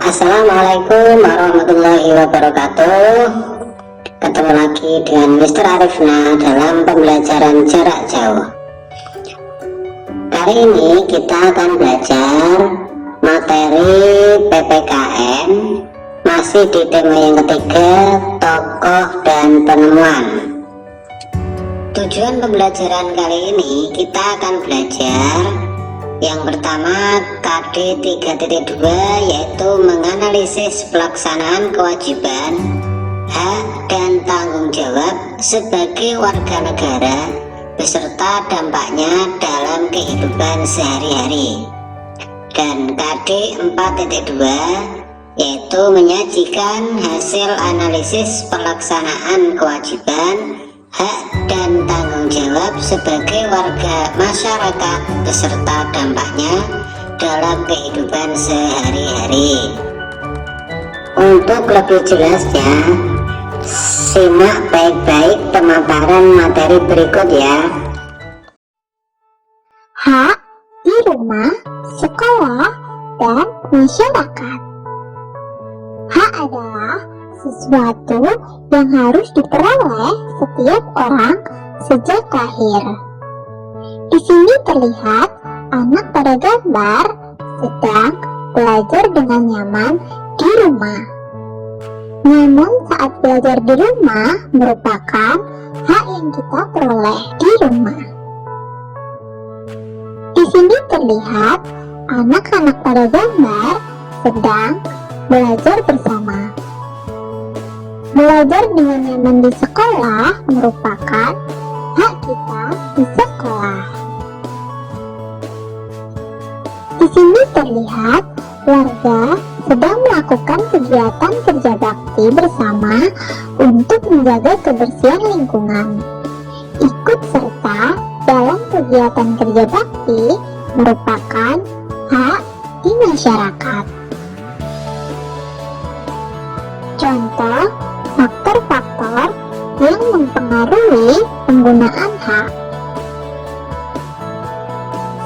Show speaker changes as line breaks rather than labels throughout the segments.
Assalamualaikum warahmatullahi wabarakatuh. Ketemu lagi dengan Mr. Arifna dalam pembelajaran jarak jauh. Kali ini kita akan belajar materi PPKN, masih di tema yang ketiga, tokoh dan penemuan. Tujuan pembelajaran kali ini kita akan belajar yang pertama, KD 3.2, yaitu menganalisis pelaksanaan kewajiban, hak dan tanggung jawab sebagai warga negara beserta dampaknya dalam kehidupan sehari-hari. Dan KD 4.2, yaitu menyajikan hasil analisis pelaksanaan kewajiban, hak dan tanggung jawab sebagai warga masyarakat beserta dampaknya dalam kehidupan sehari-hari. Untuk lebih jelasnya, simak baik-baik pemaparan materi berikut ya.
Hak di rumah, sekolah, dan masyarakat. Hak adalah sesuatu yang harus diperoleh setiap orang sejak lahir. Di sini terlihat anak pada gambar sedang belajar dengan nyaman di rumah. Namun saat belajar di rumah merupakan hak yang kita peroleh di rumah. Di sini terlihat anak-anak pada gambar sedang belajar bersama. Belajar dengan nyaman di sekolah merupakan hak kita di sekolah. Di sini terlihat warga sedang melakukan kegiatan kerja bakti bersama untuk menjaga kebersihan lingkungan. Ikut serta dalam kegiatan kerja bakti merupakan hak di masyarakat. Contoh faktor-faktor yang mempengaruhi penggunaan hak.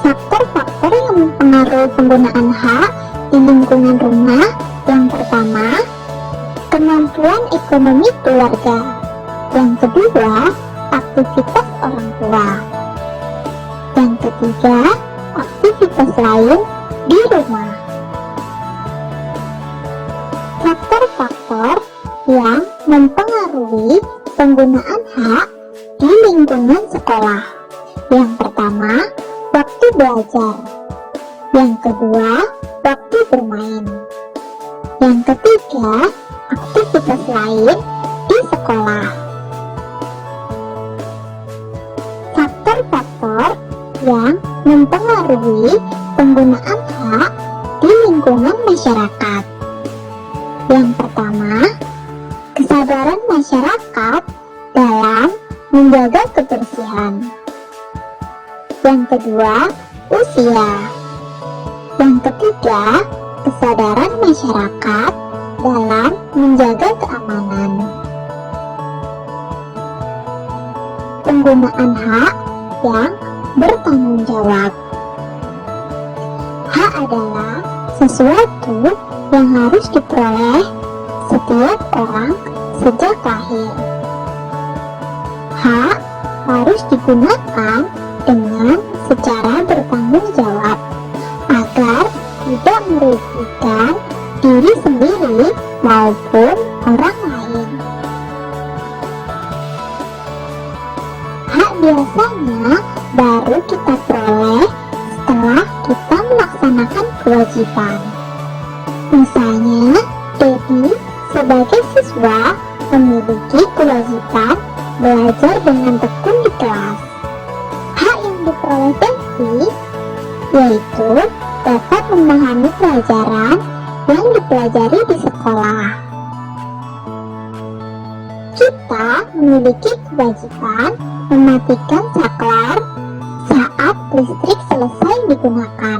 Faktor-faktor yang mempengaruhi penggunaan hak di lingkungan rumah, yang pertama, kemampuan ekonomi keluarga. Yang kedua, aktivitas orang tua. Yang ketiga, aktivitas lain di rumah. Faktor-faktor yang mempengaruhi penggunaan hak di lingkungan sekolah. Yang pertama, waktu belajar. Yang kedua, waktu bermain. Yang ketiga, aktivitas lain di sekolah. Faktor-faktor yang mempengaruhi penggunaan hak di lingkungan masyarakat. Yang pertama, kesadaran masyarakat dalam menjaga kebersihan. Yang kedua, usia. Yang ketiga, kesadaran masyarakat dalam menjaga keamanan. Penggunaan hak yang bertanggung jawab. Hak adalah sesuatu yang harus diperoleh setiap orang sejak lahir. Hak harus digunakan dengan secara bertanggung jawab agar tidak merugikan diri sendiri maupun orang lain. Hak biasanya baru kita peroleh setelah kita melaksanakan kewajiban. Misalnya, Dedi sebagai siswa memiliki kewajiban belajar dengan tekun di kelas. Hak yang diperoleh Dedi yaitu dapat memahami pelajaran yang dipelajari di sekolah. Kita memiliki kewajiban mematikan saklar saat listrik selesai digunakan.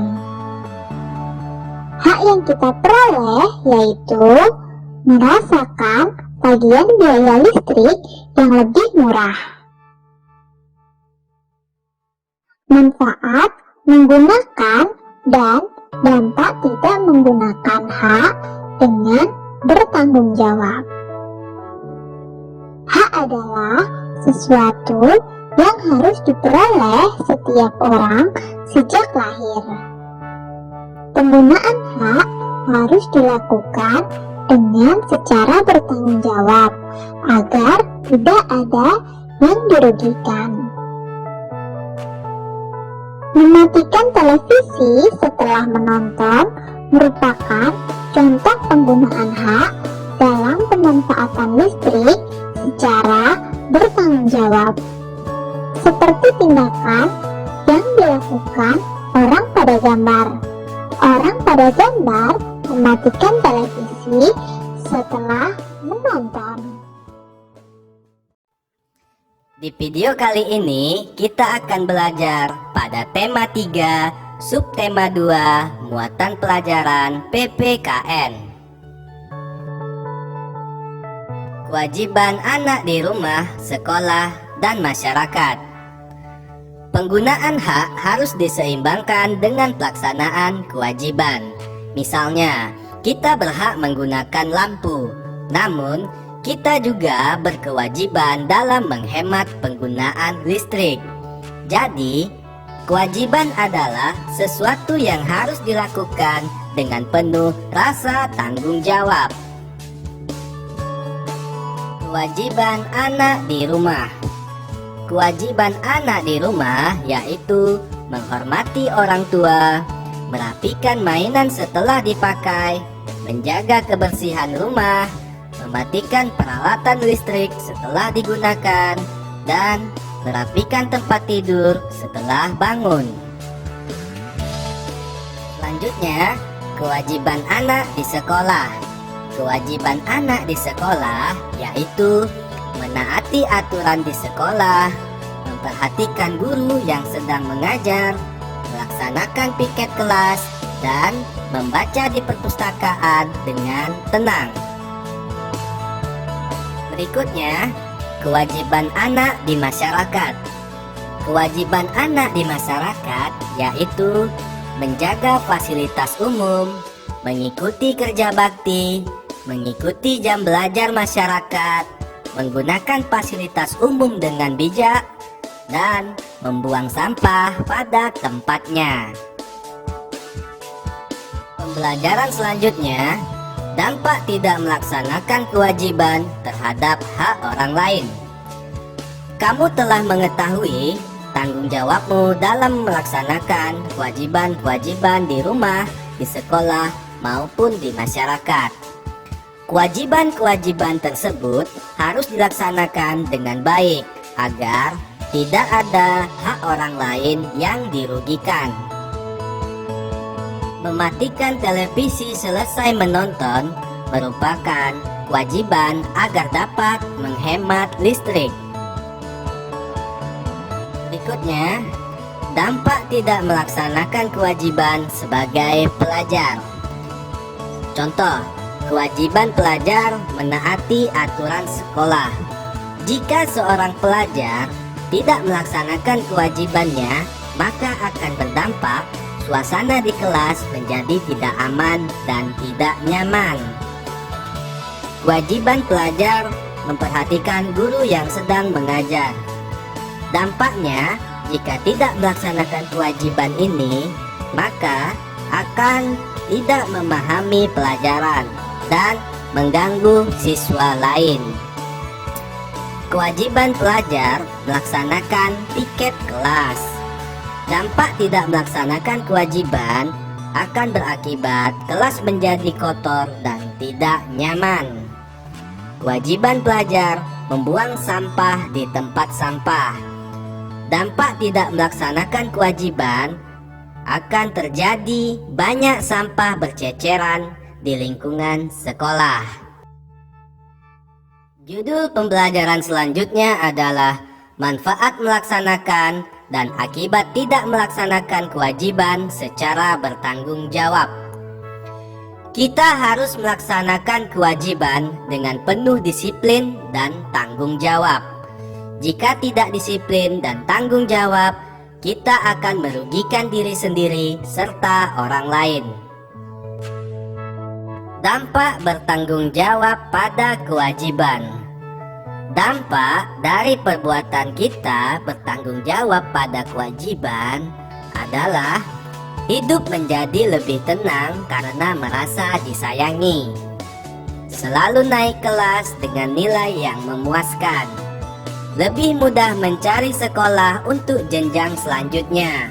Hak yang kita peroleh yaitu merasakan tagihan biaya listrik yang lebih murah. Manfaat menggunakan dan dampak tidak menggunakan hak dengan bertanggung jawab. Hak adalah sesuatu yang harus diperoleh setiap orang sejak lahir. Penggunaan hak harus dilakukan dengan secara bertanggung jawab agar tidak ada yang dirugikan. Mematikan televisi setelah menonton merupakan contoh penggunaan hak dalam pemanfaatan listrik secara bertanggung jawab, seperti tindakan yang dilakukan orang pada gambar. Orang pada gambar mematikan televisi setelah menonton.
Di video kali ini kita akan belajar pada tema 3, subtema 2, muatan pelajaran PPKN. Kewajiban anak di rumah, sekolah, dan masyarakat. Penggunaan hak harus diseimbangkan dengan pelaksanaan kewajiban. Misalnya, kita berhak menggunakan lampu, namun kita juga berkewajiban dalam menghemat penggunaan listrik. Jadi, kewajiban adalah sesuatu yang harus dilakukan dengan penuh rasa tanggung jawab. Kewajiban anak di rumah. Kewajiban anak di rumah yaitu menghormati orang tua, merapikan mainan setelah dipakai, menjaga kebersihan rumah, mematikan peralatan listrik setelah digunakan, dan merapikan tempat tidur setelah bangun. Selanjutnya, kewajiban anak di sekolah. Kewajiban anak di sekolah yaitu menaati aturan di sekolah, memperhatikan guru yang sedang mengajar, melaksanakan piket kelas, dan membaca di perpustakaan dengan tenang. Berikutnya, kewajiban anak di masyarakat. Kewajiban anak di masyarakat yaitu menjaga fasilitas umum, mengikuti kerja bakti, mengikuti jam belajar masyarakat, menggunakan fasilitas umum dengan bijak, dan membuang sampah pada tempatnya. Pembelajaran selanjutnya, dampak tidak melaksanakan kewajiban terhadap hak orang lain. Kamu telah mengetahui tanggung jawabmu dalam melaksanakan kewajiban-kewajiban di rumah, di sekolah, maupun di masyarakat. Kewajiban-kewajiban tersebut harus dilaksanakan dengan baik agar tidak ada hak orang lain yang dirugikan. Mematikan televisi selesai menonton merupakan kewajiban agar dapat menghemat listrik. Berikutnya, dampak tidak melaksanakan kewajiban sebagai pelajar. Contoh, kewajiban pelajar menaati aturan sekolah. Jika seorang pelajar tidak melaksanakan kewajibannya, maka akan berdampak suasana di kelas menjadi tidak aman dan tidak nyaman. Kewajiban pelajar memperhatikan guru yang sedang mengajar. Dampaknya, jika tidak melaksanakan kewajiban ini, maka akan tidak memahami pelajaran dan mengganggu siswa lain. Kewajiban pelajar melaksanakan piket kelas. Dampak tidak melaksanakan kewajiban akan berakibat kelas menjadi kotor dan tidak nyaman. Kewajiban pelajar membuang sampah di tempat sampah. Dampak tidak melaksanakan kewajiban akan terjadi banyak sampah berceceran di lingkungan sekolah. Judul pembelajaran selanjutnya adalah manfaat melaksanakan dan akibat tidak melaksanakan kewajiban secara bertanggung jawab. Kita harus melaksanakan kewajiban dengan penuh disiplin dan tanggung jawab. Jika tidak disiplin dan tanggung jawab, kita akan merugikan diri sendiri serta orang lain. Dampak bertanggung jawab pada kewajiban. Dampak dari perbuatan kita bertanggung jawab pada kewajiban adalah hidup menjadi lebih tenang karena merasa disayangi. Selalu naik kelas dengan nilai yang memuaskan. Lebih mudah mencari sekolah untuk jenjang selanjutnya.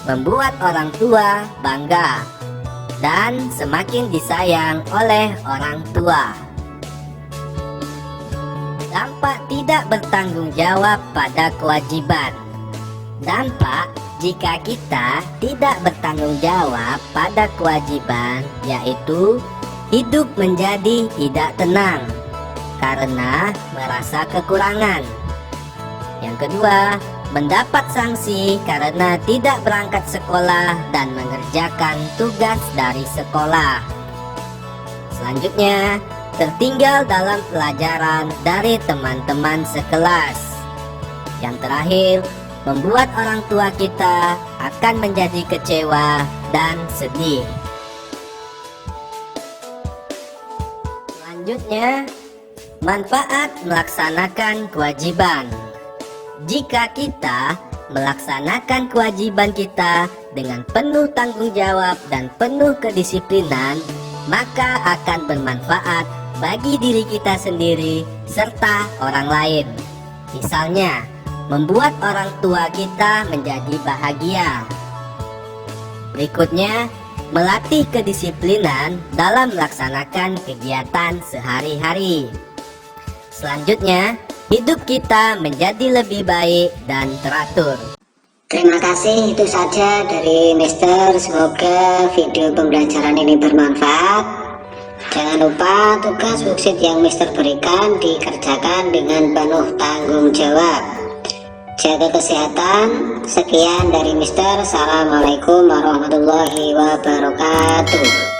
Membuat orang tua bangga dan semakin disayang oleh orang tua. Dampak tidak bertanggung jawab pada kewajiban. Dampak jika kita tidak bertanggung jawab pada kewajiban yaitu hidup menjadi tidak tenang karena merasa kekurangan. Yang kedua, mendapat sanksi karena tidak berangkat sekolah dan mengerjakan tugas dari sekolah. Selanjutnya, tertinggal dalam pelajaran dari teman-teman sekelas. Yang terakhir, membuat orang tua kita akan menjadi kecewa dan sedih. Selanjutnya, manfaat melaksanakan kewajiban. Jika kita melaksanakan kewajiban kita dengan penuh tanggung jawab dan penuh kedisiplinan, maka akan bermanfaat bagi diri kita sendiri serta orang lain. Misalnya, membuat orang tua kita menjadi bahagia. Berikutnya, melatih kedisiplinan dalam melaksanakan kegiatan sehari-hari. Selanjutnya, hidup kita menjadi lebih baik dan teratur.
Terima kasih, itu saja dari Mister. Semoga video pembelajaran ini bermanfaat. Jangan lupa tugas worksheet yang Mister berikan dikerjakan dengan penuh tanggung jawab. Jaga kesehatan. Sekian dari Mister. Assalamualaikum warahmatullahi wabarakatuh.